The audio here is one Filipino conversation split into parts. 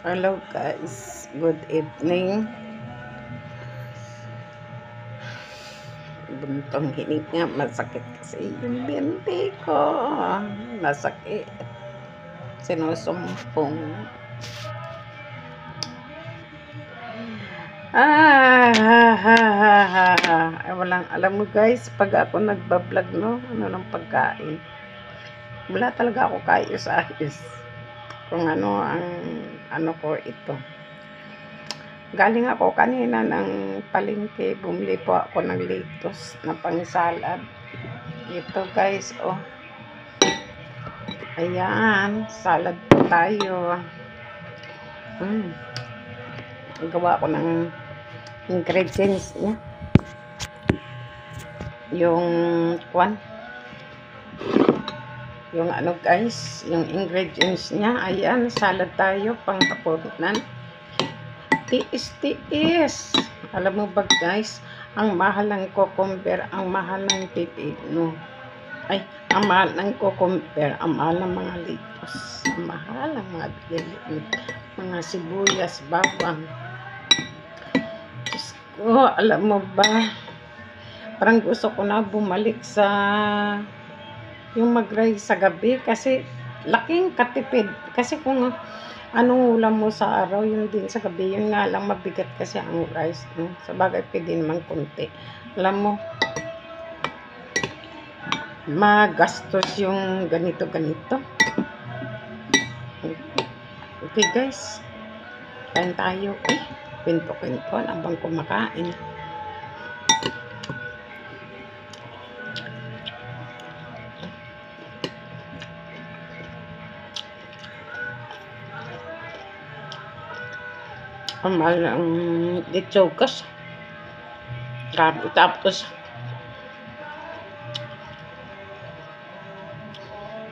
Hello guys, good evening. Buntong hininga, masakit kasi yung binti ko. Masakit. Sinusumpong. Ay, walang alam mo guys, pag ako nagbablog, no, ano ng pagkain. Wala talaga ako kaayos-ayos. Kung ano ang ano ko ito. Galing ako kanina ng palengke, bumili po ako ng lettuce na pang-salad. Ito guys, oh. Ayan, salad po tayo. Gawa ko ng ingredients niya. Yung ano guys, yung ingredients niya. Ayan, salad tayo, pang-hapunan. Tiis-tiis. Alam mo ba guys, ang mahal ng cucumber, ang mahal ng pipino. Ay, ang mahal ng cucumber, ang mahal ng mga lettuce, ang mahal ng mga sibuyas, bawang. Diyos ko, alam mo ba, parang gusto ko na bumalik sa yung mag-rice sa gabi kasi laking katipid. Kasi kung anong ulam mo sa araw, yun din sa gabi. Yun nga lang, mabigat kasi ang rice. No? Sa bagay, pwede naman konti. Alam mo, magastos yung ganito-ganito. Okay guys, kain tayo. Kwento-kwento habang kumakain. Ang mahal ang litsogas. Grabe, tapos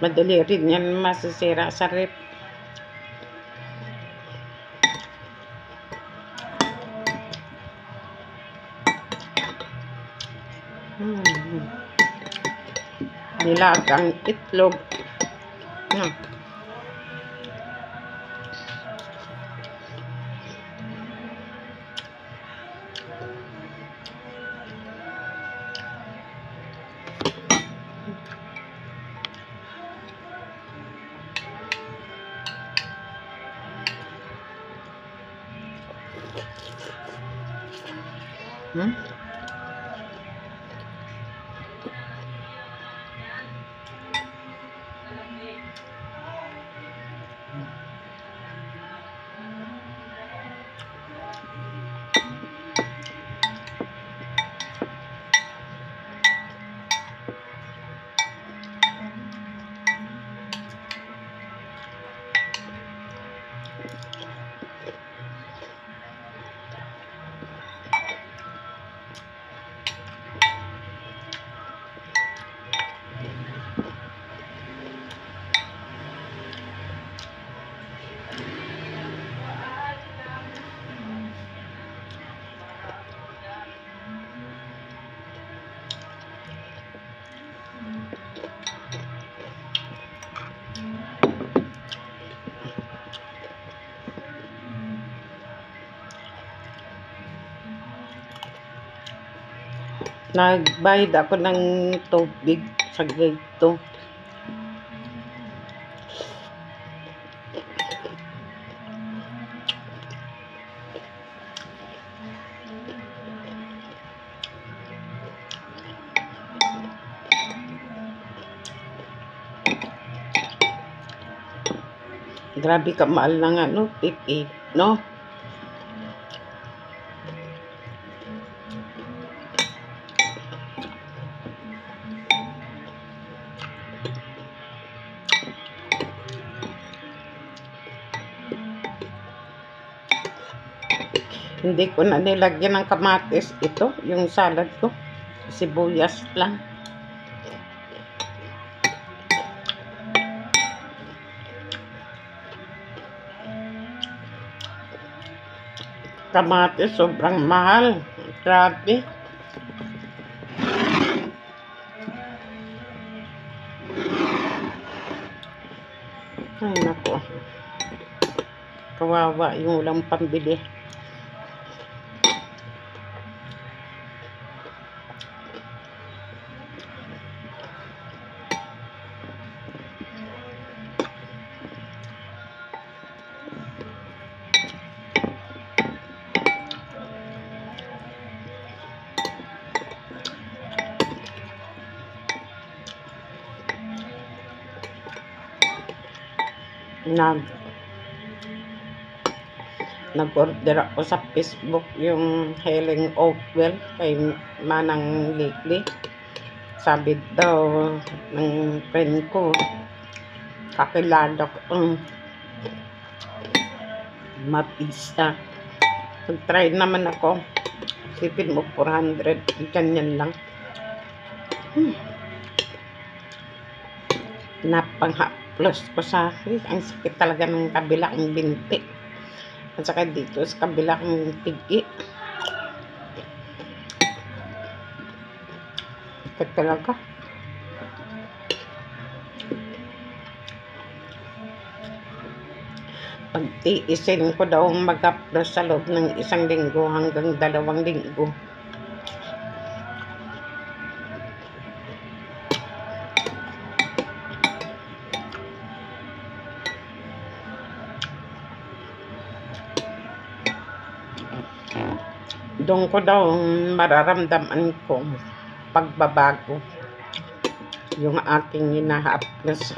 madali rin yan masisira sa rep. Nilagang itlog. Nagbayad ako ng tubig sa grito. Grabe ka mahal ng ano, pipi, no? Hindi ko na nilagyan ng kamatis ito, yung salad ko. Sibuyas lang. Kamatis sobrang mahal. Grabe. Ay nako. Kawawa yung walang pambili. Nag-order ako sa Facebook yung Healing Oatmeal kay Manang Likli. Sabi daw ng friend ko, kakilala ko mapisa. Nag-try naman ako. Sipin mo 400, ganyan lang. Napang-haplos ko sa akin. Ang sakit talaga ng kabilang binti. At saka dito sa kabilang pigi. Sakit talaga. Pagtiisin ko daw mag-haplos sa loob ng 1 linggo hanggang 2 linggo. Doon ko daw mararamdaman ko pagbabago yung aking hinahaplos.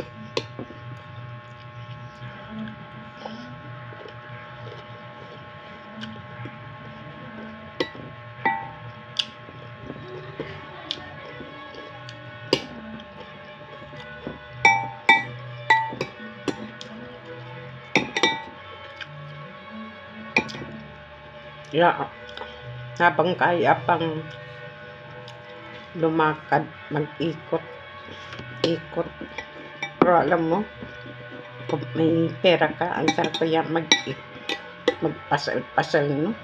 Yeah. Habang kaya pang lumakad, mag-ikot. Pero alam mo, kung may pera ka, ang sarap kaya magpasal-pasal, no?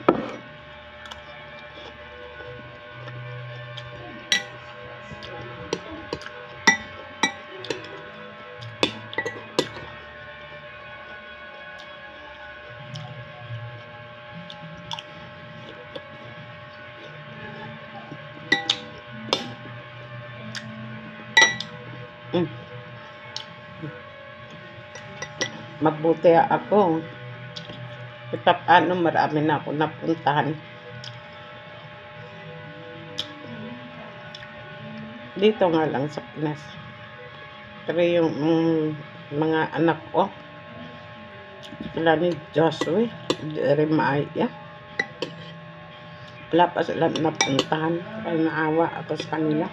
Mabuti ako. Paano marami na ako napuntahan. Dito nga lang sa Pinas. Pero yung mga anak ko, sila ni Joshua, Jeremiah, wala pa sila napuntahan. Kaya naawa ako sa kanila.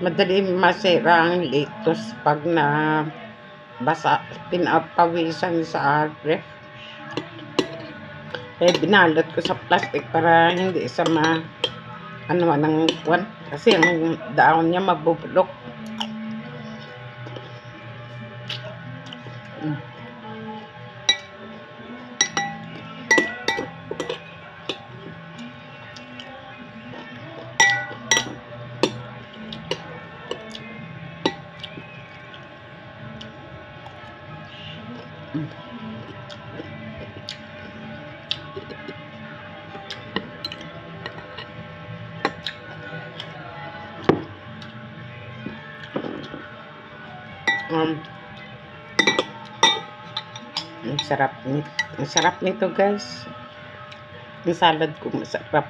Madali masira ang lettuce pag na basa, pinapawisan sa ref. Eh, binalot ko sa plastic para hindi sa ano ng kwan. Kasi ang daon niya mabubulok. Ang sarap nito guys. Ang salad ko masarap.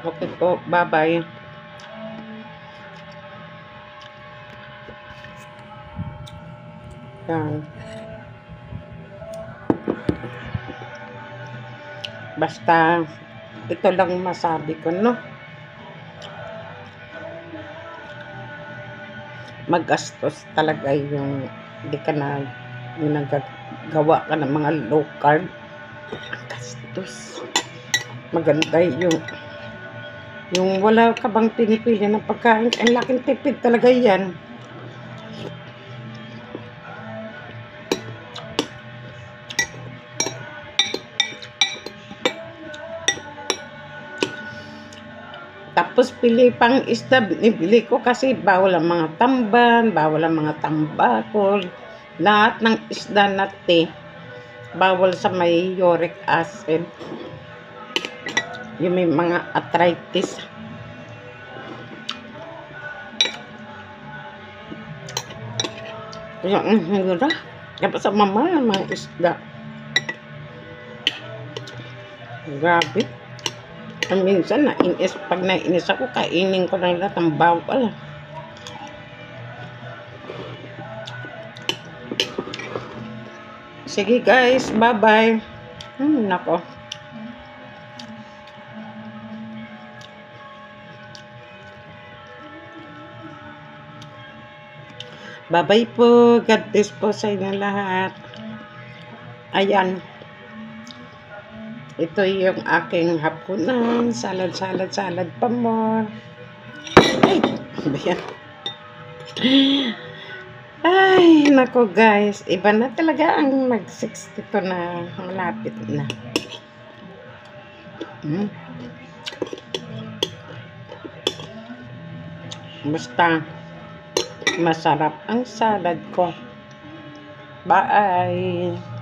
Okay po, bye-bye. Yan. Basta Ito lang masabi ko, no? Magastos talaga yung hindi ka na yung nagagawa ka ng mga low carb. Gastos. Maganda yung wala ka bang pinipili ng pagkain. Ang laking tipid talaga yan. Tapos pili pang isda, binibili ko kasi bawal ang mga tamban, bawal ang mga tambakol. Lahat ng isda na bawal sa may uric acid. Yung may mga arthritis. Yung hirap. Kapag sa mamahal ang mga isda. Grabe. Minsan, pag nainis ako, kainin ko na lahat ng bawal. Sige guys, bye-bye. Nako. Bye-bye po. God bless po sa inyo lahat. Ayan. Ito yung aking hapunan. Salad pa more. Ay, ano yan? Ay, nako guys. Iba na talaga ang mag-62 na malapit na. Basta masarap ang salad ko. Bye!